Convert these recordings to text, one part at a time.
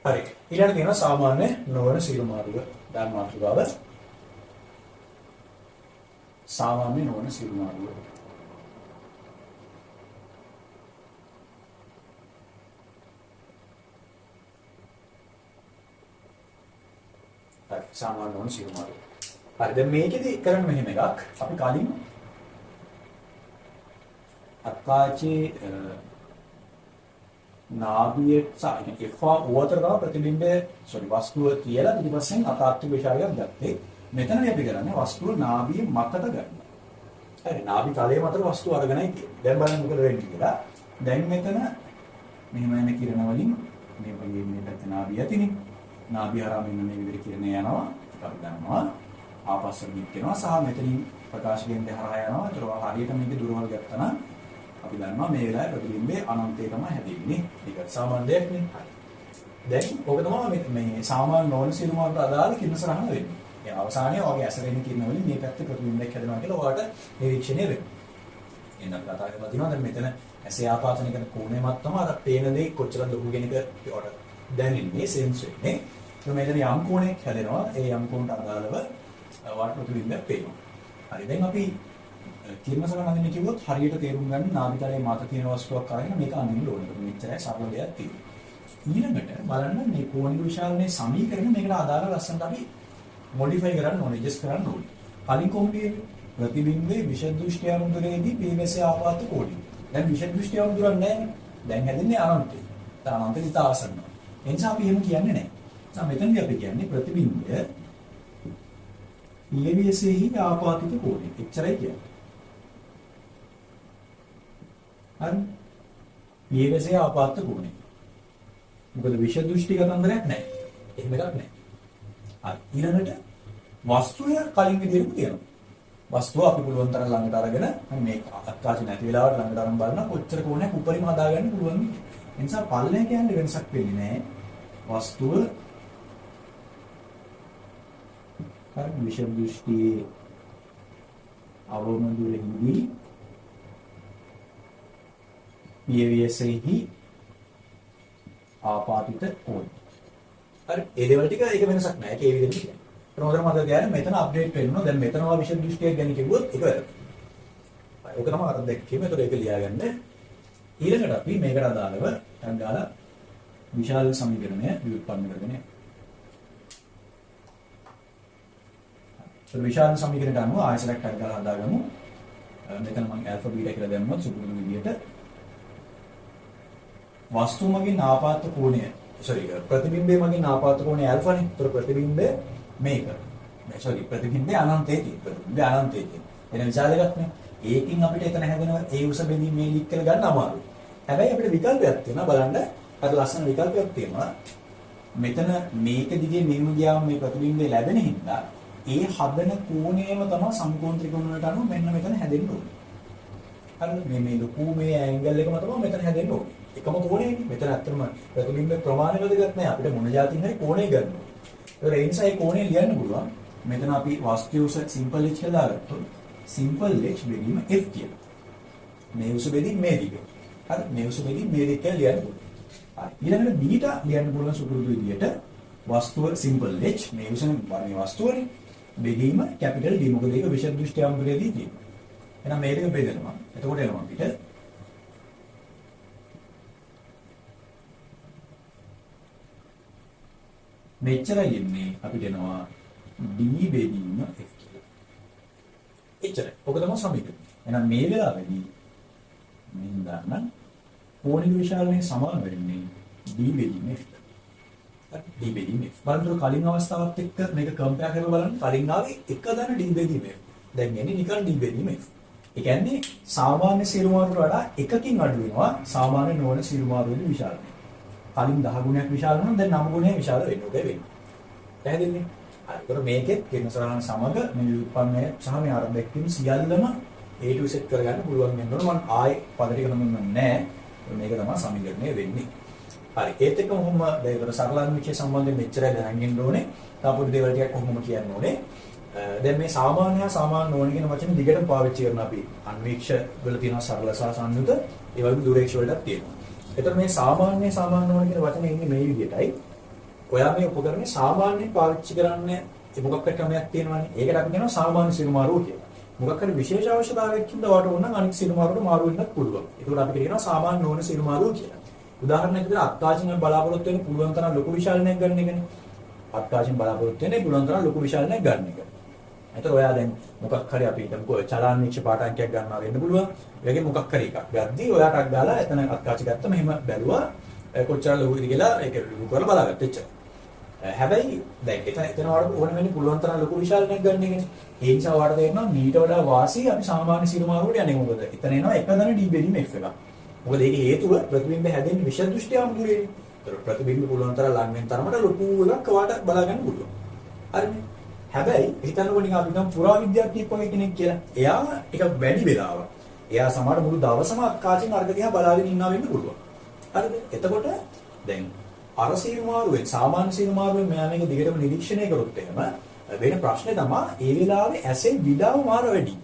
හරි. ඊළඟට තියෙනවා සාමාන්‍ය නොවන සීල මාර්ග. දැන් මාතෘකාව සාමාන්‍ය නොවන සීල මාර්ග. හරි. සාමාන්‍ය නොවන සීල මාර්ග. හරි. දැන් මේකෙදි කරන්න මෙහෙම එකක්. අපි කලින් අක්කාචේ නාභියේ FA උවතර තමයි ප්‍රතිබිම්බයේ වස්තුව කියලා ඊට පස්සේ අතාත්වික විශාලයක් ගත්තේ. මෙතනදී අපි කරන්නේ වස්තුව නාභියේ මතට ගන්නවා. හරි නාභි තලයේ මතට වස්තුව අරගෙනයි තියෙන්නේ. දැන් බලන්න මොකද වෙන්නේ කියලා. දැන් මෙතන මෙහෙම එන කිරණ වලින් මේ පැත්තේ නාභිය ඇතිනේ. නාභිය හරහා මෙන්න මේ විදිහට කිරණ යනවා. අපි දන්නවා ආපස්සට දික් වෙනවා සහ මෙතනින් ප්‍රකාශ කේන්ද්‍රය හරහා යනවා. ඒතර හරියට මේක දුරවල් ගත්තා නම් අපි දන්නවා මේ වෙලාවේ ප්‍රතිබිම්බයේ අනන්තය තමයි හැදෙන්නේ. ඒක සාමාන්‍ය දෙයක් නේ. හරි. දැන් ඔක තමයි මේ සාමාන්‍ය නොවන සීල මාර්ග අදාළ කිරණ සරහන වෙන්නේ. ඒ අවසානයේ ඔයගේ ඇසරෙන කිරණ වලින් මේ පැත්තේ ප්‍රතිබිම්බයක් හැදෙනවා කියලා ඔයාලට නිරීක්ෂණය වෙනවා. එහෙනම් අපි කතා කරලා තියෙනවා දැන් මෙතන ඇසේ ආපාතන කරන කෝණයමත් තමයි අර පේන දේ කොච්චර ලොකු කෙනෙක් ඔයාලට දැනෙන්නේ සෙන්ස් වෙන්නේ. ඒ මෙතන යම් කෝණයක් හැදෙනවා. ඒ යම් කෝණට අදාළව ඔයාලට ප්‍රතිබිම්බයක් පේනවා. හරි දැන් අපි කිරණ සරහන අඳින්න කිව්වොත් හරියට තේරුම් ගන්න නාභිතලයේ මත තියෙන වස්තුවක් අරගෙන මේක අඳින්න ඕනේ. මෙච්චරයි සරල දෙයක් තියෙන්නේ. ඊළඟට බලන්න මේ කෝණික විශාලනේ සමීකරණ මේකට අදාළ ලස්සනට අපි මොඩිෆයි කරන්න ඕනේ, ඇඩ්ජස්ට් කරන්න ඕනේ. කලින් කොහොමද ප්‍රතිබිම්බයේ විෂද දෘෂ්ටි අනුතරේදී පීමසේ ආපාත කෝණය. දැන් විෂද දෘෂ්ටි අනුතරක් නැහැ. දැන් හැදෙන්නේ අනන්තය. අනන්තය ඉත ආසන්නයි. ඒ නිසා අපි එහෙම කියන්නේ නැහැ. දැන් මෙතනදී අපි කියන්නේ ප්‍රතිබිම්බය පීමසේහි ආපාතිත කෝණය. එච්චරයි කියන්නේ. හරි. පීමසේ ආපාත කෝණය. මොකද විෂද දෘෂ්ටි කතන්දරයක් නැහැ. එහෙම එකක් නැහැ. හරි ඊළඟට වස්තුව කලින් විදිහට තියෙනවා. වස්තුව අපි පුළුවන් තරම් ළඟට අරගෙන මේ අත්කාශ නැති වෙලාවට ළඟට අරන් බලන කොච්චර කෝණයක් උඩරිම හදාගන්න පුළුවන්. ඒ නිසා පල්ලය කියන්නේ වෙනසක් වෙන්නේ නැහැ. වස්තුව හරි විෂද දෘෂ්ටියේ අවමදුලෙහිදී පීවීඑස්ෙහි ආපාතිත කෝණය. හරි ඒ දේවල් ටික ඒක වෙනසක් නැහැ. ඒක ඒ විදිහට කියන්නේ. ප්‍රෝග්‍රෑම් මතක තියාගන්න මෙතන අප්ඩේට් වෙනවා. දැන් මෙතනවා විෂද දෘෂ්ටියක් ගැන කිව්වොත් ඒක වැරදි. හරි. ඔක තමයි අර දැක්කේ. ඒතකොට ඒක ලියාගන්න. ඊළඟට අපි මේකට අදාළව දාලා විශාල සමීකරණය විඋත්පන්න කරගෙන යනවා. ඒ විශාල සමීකරණයට අනුව ආයතනයක් දාලා හදාගමු. මෙතන මම ඇල්ෆා බීටා කියලා දැම්මොත් සුපුරුදු විදිහට වස්තු මගින් ආපාත කෝණය ප්‍රතිබිම්බයේ මගින් ආපාත කෝණය ඇල්ෆානේ. ඒතර ප්‍රතිබිම්බය මේක. ප්‍රතිබිම්බය අනන්තයේ තියෙන. ප්‍රතිබිම්බය අනන්තයේ තියෙන. එන විශාල එකක් නේ. ඒකින් අපිට එතන හැදෙන ඒ උස බෙදීම මේ ලික් කරලා ගන්න අමාරුයි. හැබැයි අපිට විකල්පයක් තියෙනවා බලන්න. අර ලස්සන විකල්පයක් තියෙනවා. මෙතන මේක දිගේ මෙහෙම ගියාම මේ ප්‍රතිබිම්බය ලැබෙන හින්දා ඒ හදන කෝණයම තමයි සම්කෝණ ත්‍රිකෝණ වලට අනුව මෙන්න මෙතන හැදෙන්න ඕනේ. හරිද? මේ ලොකු මේ ඇන්ගල් එකම තමයි මෙතන හැදෙන්න ඕනේ. එකම කෝණයනේ. මෙතන ඇත්තටම ප්‍රතිබිම්බ ප්‍රමාණය වැදගත් නැහැ. අපිට මොන જાතියින් හරි කෝණය ගන්න ඕනේ. ඒ නිසා මේ කෝණය ලියන්න පුළුවන්. මෙතන අපි වස්තු උස සිම්පල් h කියලා දාගත්තොත් සිම්පල් h බෙදීම f කියලා. මේ උස බෙදීම මේ දිග. හරි මේ උස බෙදීම මේ දිග කියලා ලියන්න පුළුවන්. හරි ඊළඟට බීටා ලියන්න පුළුවන් සුපුරුදු විදියට වස්තුව සිම්පල් h මේ උස මේ වස්තුවනේ බෙදීම කැපිටල් d. මොකද ඒක විෂද දෘෂ්ටි අම්බුලේදී තියෙනවා. එහෙනම් මේ දෙක බෙදෙනවා. එතකොට එනවා අපිට මෙච්චරයි එන්නේ අපිට එනවා d බෙදීම f කියලා. එච්චරයි. ඔක තමයි සමීකරණය. එහෙනම් මේ වෙලාවේදී මෙන්න දාන්න කෝණික විශාලනේ සමාන වෙන්නේ d බෙදීම f. d බෙදීම f. බලන්න කලින් අවස්ථාවත් එක්ක මේක කම්පෙයාර් කරලා බලන්න. කලින් ආවේ එක දන d බෙදීම f. දැන් එන්නේ නිකන් d බෙදීම f. ඒ කියන්නේ සාමාන්‍ය සිරු මාරුට වඩා එකකින් අඩු වෙනවා සාමාන්‍ය නොවන සිරු මාරුවේ විශාලය. කලින් 10 ගුණයක් විශාල නම් දැන් 9 ගුණයක් විශාල වෙන්න ඕනේ වෙන්නේ. පැහැදිලිනේ? හරි. ඒතර මේකෙත් කිරණ සරහන සමග මේ උත්පන්නය සහ මේ ආරම්භ එක්කම සියල්ලම A to Z කරගන්න පුළුවන් වෙන්න ඕන. මම ආයේ පද ටික නම් නැහැ. මේක තමයි සමීකරණය වෙන්නේ. හරි. ඒත් එක්ක මොහොම ඒතර සරල අන්විච්ඡය සම්බන්ධයෙන් මෙච්චරයි දැනගෙන ඕනේ. තාපොඩි දේවල් ටිකක් කොහොමද කියන්න ඕනේ. දැන් මේ සාමාන්‍ය හා සාමාන්‍ය නොවන කියන වචනේ දිගටම පාවිච්චි කරන අපි අන්වීක්ෂ වල තියෙනවා සරල සහ සංයුත ඒ වගේ දුරේක්ෂ වලටත් තියෙනවා. එතකොට මේ සාමාන්‍ය නොවන කියන වචනේ ඉන්නේ මේ විදිහටයි. ඔයා මේ උපකරණේ සාමාන්‍යයෙන් පාවිච්චි කරන්නේ මොකක් හරි ක්‍රමයක් තියෙනවානේ. ඒකට අපි කියනවා සාමාන්‍ය සිරුමාරුව කියලා. මොකක් හරි විශේෂ අවශ්‍යතාවයකින් ඔයාලට ඕන නම් අනිත් සිරුමාරුවට මාරු වෙන්නත් පුළුවන්. ඒකට අපි කියනවා සාමාන්‍ය නොවන සිරුමාරුව කියලා. උදාහරණයක් විදිහට අත්කාචින් බලාපොරොත්තු වෙන පුළුවන් තරම් ලොකු විශාලනයක් ගන්න එකනේ. අත්කාචින් බලාපොරොත්තු වෙන්නේ පුළුවන් තරම් ලොකු විශාලනයක් ගන්න එක. එතකොට ඔයා දැන් මොකක් හරි අපි හිතමුකෝ චලනීක්ෂ පාඨාංකයක් ගන්නවා වෙන්න පුළුවන්. ඒකේ මොකක් හරි එකක් ගද්දී ඔයාට අක් දාලා එතන අත්කාචි ගත්තම එහෙම බැලුවා කොච්චර ලොකුද කියලා ඒක ලොකු කරලා බලාගත්ත එච්චර. හැබැයි දැන් එතන වඩා ඕන වෙන්නේ පුළුවන් තරම් ලොකු විශාලනයක් ගන්න එකනේ. ඒ නිසා ඔයාලට තේරෙනවා මීට වඩා වාසි අපි සාමාන්‍ය සිරුමාරුවට යන්නේ මොකද? එතන එනවා එක දන D බෙදීම F එකක්. මොකද ඒකේ හේතුව ප්‍රතිබිම්බ හැදෙන්නේ විෂය දෘෂ්ටි ආමුදුරේනේ. ඒතර ප්‍රතිබිම්බ පුළුවන් තරම් ලං වෙන තරමට ලොකු එකක් ඔයාලට බලා ගන්න පුළුවන්. හරිනේ. හැබැයි හිතන්නකො නිකන් අපි නම් පුරාවිද්‍යාඥයෙක් වගේ කෙනෙක් කියලා. එයා ටික වැඩි වෙලාවක්. එයා සමහර මුළු දවසම අක්කාචින් අර්ග දිහා බලාගෙන ඉන්නවා වෙන්න පුළුවන්. හරිද? එතකොට දැන් අර සිරුමාරුවෙන් සාමාන්‍ය සිරුමාරුවෙන් මෙයා මේක දිගටම නිරීක්ෂණය කරොත් එහෙම වෙන ප්‍රශ්නේ තමයි ඒ වෙලාවේ ඇසේ විඩාව මාර වැඩි.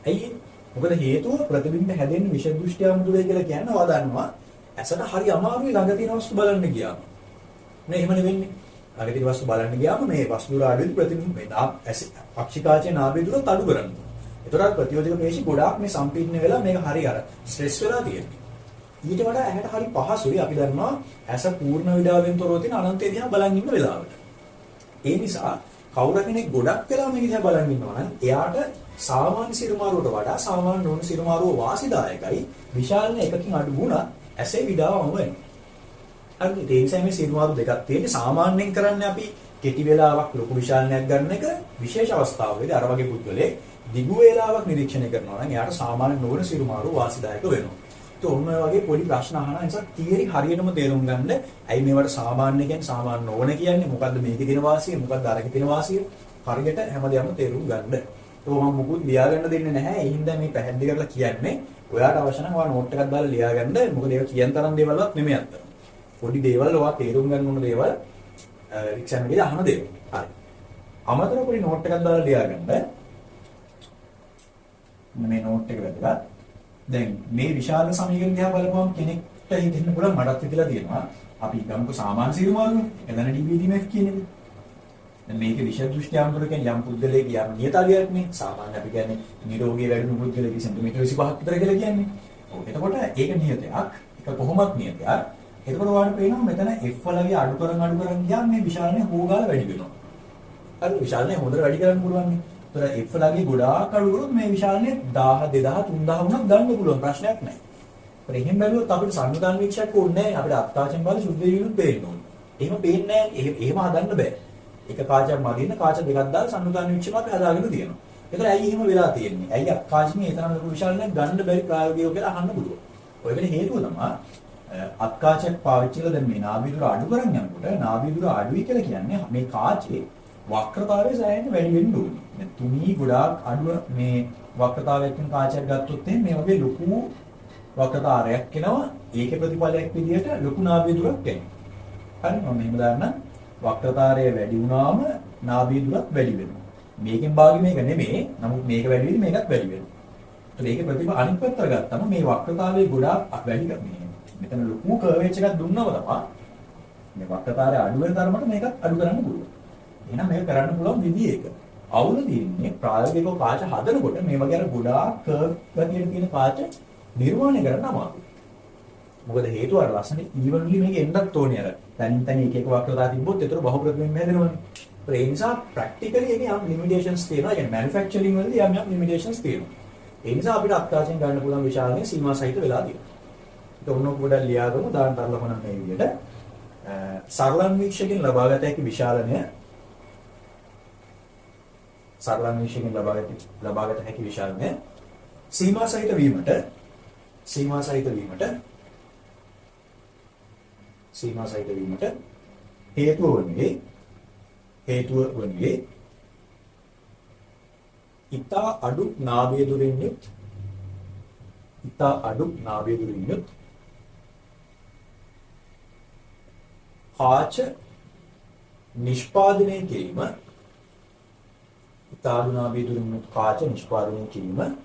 ඇයි? මොකද හේතුව ප්‍රතිබිම්බ හැදෙන්නේ විෂය දෘෂ්ටි ආමුදුරේ කියලා කියන්නේ ඔයා දන්නවා. ඇසට හරි අමාරුයි ළඟ තියෙන වස්තු බලන්න ගියාම. නේ එහෙමනේ වෙන්නේ. ළඟ තියෙන වස්තු බලන්න ගියාම මේ වස්තු වල අඩුයි ප්‍රතිබිම්බ පක්ෂිකාචේ නාභිය දුරත් අඩු කරන්න. ඒතරත් ප්‍රතියෝජක පේශි ගොඩාක් මේ සම්පීඩන වෙලා මේක හරි අර ස්ට්‍රෙස් වෙලා තියෙනවා. ඊට වඩා ඇහැට හරි පහසුයි අපි දන්නවා ඇස පූර්ණ විඩාවෙන් තොරව තියෙන අනන්තය දිහා බලන් ඉන්න වෙලාවට. ඒ නිසා කවුරු කෙනෙක් ගොඩක් වෙලා මේක දිහා බලන් ඉන්නවා නම් එයාට සාමාන්‍ය සිරුමාරුවට වඩා සාමාන්‍ය නොවන සිරුමාරුව වාසිදායකයි. විශාලන එකකින් අඩු වුණා ඇසේ විඩාවම වෙනවා. හරි ඒ නිසා මේ සිරුමාරු දෙකක් තියෙන්නේ සාමාන්‍යයෙන් කරන්නේ අපි කෙටි වෙලාවක් ලොකු විශාලනයක් ගන්න එක විශේෂ අවස්ථාවකදී අර වගේ පුද්ගලෙක් දිගු වේලාවක් නිරීක්ෂණය කරනවා නම් එයාට සාමාන්‍ය නොවන සිරුමාරුව වාසිදායක වෙනවා. ඔන්න ඔය වගේ පොඩි ප්‍රශ්න අහන නිසා තියරි හරියටම තේරුම් ගන්න. ඇයි මේවට සාමාන්‍ය කියන්නේ සාමාන්‍ය නොවන කියන්නේ මොකද්ද මේකේ තියෙන වාසිය මොකද්ද අරකේ තියෙන වාසිය හරියට හැමදේම තේරුම් ගන්න. ඒක මම මුකුත් ලියාගන්න දෙන්නේ නැහැ. ඒ හින්දා මේ පැහැදිලි කරලා කියන්නේ. ඔයාට අවශ්‍ය නම් ඔයා නෝට් එකක් දාලා ලියාගන්න. මොකද ඒක කියන තරම් දේවල්වත් නෙමෙයි අත්තට. පොඩි දේවල් ඔයා තේරුම් ගන්න ඕන දේවල් එක්සෑම් එකේදී අහන දේවල්. හරි. අමතරව පොඩි නෝට් එකක් දාලා ලියාගන්න. මේ නෝට් එක වැදගත්. දැන් මේ විශාල සමීකරණ දිහා බලපුවම කෙනෙක්ට හිතෙන්න පුළුවන් මටත් හිතලා තියෙනවා අපි ගමුකෝ සාමාන්‍ය සිරුමාරුනේ එතන DBDMF කියන්නේ. දැන් මේකේ විශේෂ දෘෂ්ටි ආන්තර කියන්නේ යම් පුද්ගලයෙක් යම් නියතාවයක් නේ සාමාන්‍ය අපි කියන්නේ නිරෝගී වැඩිම පුද්ගලයෙක් සෙන්ටිමීටර 25ක් විතර කියලා කියන්නේ. ඔව් එතකොට ඒක නියතයක්. ඒක කොහොමත් නියතයක්. එතකොට ඔයාලට පේනවා මෙතන F වලගේ අඩු කරන් ගියාම මේ විශාලනේ හොගාල වැඩි වෙනවා. හරි විශාලනේ හොඳට වැඩි කරන්න පුළුවන් නේ. ඒතර F ලාගේ ගොඩාක් අඩු කරොත් මේ විශාලනේ 1000 2000 3000 වුණත් ගන්න පුළුවන් ප්‍රශ්නයක් නැහැ. ඒත් එහෙම බැලුවොත් අපිට සංවිධාන වීක්ෂයක් ඕනේ නැහැ. අපිට අත්තාචෙන් බලලා සුද්ධ වීලුත් පේන්න ඕනේ. එහෙම පේන්නේ නැහැ. එහෙම හදන්න බෑ. එක කාචයක් මගින්න කාච දෙකක් දාලා සංවිධාන වීක්ෂක අපි හදාගෙන තියෙනවා. ඒතර ඇයි එහෙම වෙලා තියෙන්නේ? ඇයි අත්කාචින් ඒ තරම් ලොකු විශාලනයක් ගන්න බැරි ප්‍රායෝගිකව කියලා අහන්න පුළුවන්. ඔය වෙන හේතුව තමයි අත්කාචයක් පාවිච්චි කරලා දැන් මේ නාභිය දුර අඩු කරන් යනකොට නාභිය දුර අඩුයි කියලා කියන්නේ මේ කාචේ වක්‍රතාවය සෑහෙන වැඩි වෙන්න ඕනේ. දැන් තුනී ගොඩාක් අඩු මේ වක්‍රතාවයකින් කාචයක් ගත්තොත් මේ වගේ ලොකු වක්‍රතාවයක් එනවා. ඒකේ ප්‍රතිඵලයක් විදිහට ලොකු නාභිය දුරක් එනවා. හරි මම මෙහෙම දාන්නම්. වක්‍රතාවය වැඩි වුණාම නාභිය දුරත් වැඩි වෙනවා. මේකෙන් භාගි මේක නෙමෙයි. නමුත් මේක වැඩි වෙද්දි මේකත් වැඩි වෙනවා. ඒත් ඒකේ ප්‍රතිඵල අනිත් පැත්තට ගත්තම මේ වක්‍රතාවයේ ගොඩාක් වැඩි කරන්නේ. මෙතන ලොකු කර්වේච් එකක් දුන්නම තමයි මේ වක්‍රතාවය අඩු වෙන තරමට මේකත් අඩු කරන්න පුළුවන්. එහෙනම් මේක කරන්න පුළුවන් විදිය එක. අවුල තියෙන්නේ ප්‍රායෝගිකව කාච හදනකොට මේ වගේ අර ගොඩාක් කර්ව් ගතියට තියෙන කාච නිර්මාණය කරන්න අමාරුයි. මොකද හේතුව අර ලස්සන ඊවන්ලි මේක එන්නත් ඕනේ අර. තනින් තනි එක එක වක්‍රතාව තිබ්බොත් ඒතර බහු ප්‍රතිබිම්බ හැදෙනවනේ. ඒ නිසා ප්‍රැක්ටිකලි ඒකේ යම් ලිමිටේෂන්ස් තියෙනවා. ඒ කියන්නේ මැනුෆැක්චරින් වලදී යම් ලිමිටේෂන්ස් තියෙනවා. ඒ නිසා අපිට අත්කාචෙන් ගන්න පුළුවන් විශාලනේ සීමා සහිත වෙලා තියෙනවා. ඒක ඔන්නෝ පොඩ්ඩක් ලියාගමු. දාන්න තරලා කොනම මේ විදිහට. සරලන් වීක්ෂකෙන් ලබාගත හැකි විශාලනය සරලන් වීක්ෂකෙන් ලබාගත හැකි විශාලනය සීමා සහිත වීමට හේතුව වන්නේ ඉතා අඩු නාභිය දුරින් යුත් කාච නිෂ්පාදනය කිරීම ඉතා අඩු නාභිය දුරින් යුත් කාච නිෂ්පාදනය කිරීම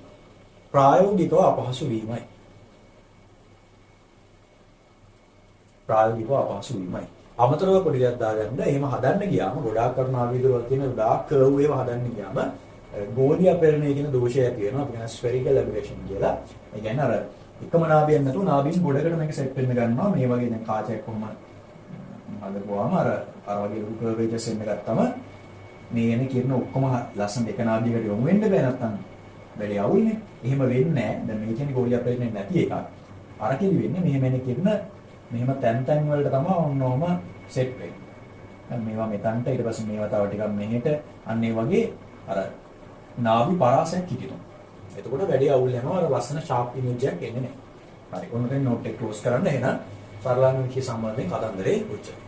ප්‍රායෝගිකව අපහසු වීමයි. අමතරව පොඩි දෙයක් දාගන්න. එහෙම හදන්න ගියාම ගොඩාක් කරුණු ආවේග වල තියෙන ගොඩාක් කර්ව් ඒවා හදන්න ගියාම ගෝලීය අපේරණය කියන දෝෂය ඇති වෙනවා. අපි කියන ස්ෆෙරිකල් ඇබරේෂන් කියලා. ඒ කියන්නේ අර එකම නාභියක් නැතුව නාභින් ගොඩකට මේක සෙට් වෙන්න ගන්නවා. මේ වගේ දැන් කාචයක් කොහොම හදපුවාම අර වගේ කර්වේජස් එන්න ගත්තම මේ එන කියන ඔක්කොම ලස්සන එක නාභියකට යොමු වෙන්න බෑ නැත්තම් වැඩි අවුල්නේ. එහෙම වෙන්නේ නැහැ. දැන් මේ කියන්නේ ගෝලීය අපේරණය නැති එකක්. අරකෙදි වෙන්නේ මෙහෙම එන කියන මෙහෙම තැන් වලට තමයි ඔන්නෝම සෙට් වෙන්නේ. දැන් මේවා මෙතනට ඊට පස්සේ මේවා තව ටිකක් මෙහෙට අන්න ඒ වගේ අර නාභි පරාසයක් හිටිනවා. එතකොට වැඩි අවුල් යනවා අර ලස්සන ෂාප් ඉමේජ් එකක් එන්නේ නැහැ. හරි. ඔන්න දැන් නෝට් එක ක්ලෝස් කරන්න එහෙනම් සරලම විෂය සම්බන්ධයෙන් කතන්දරේ උච්ච.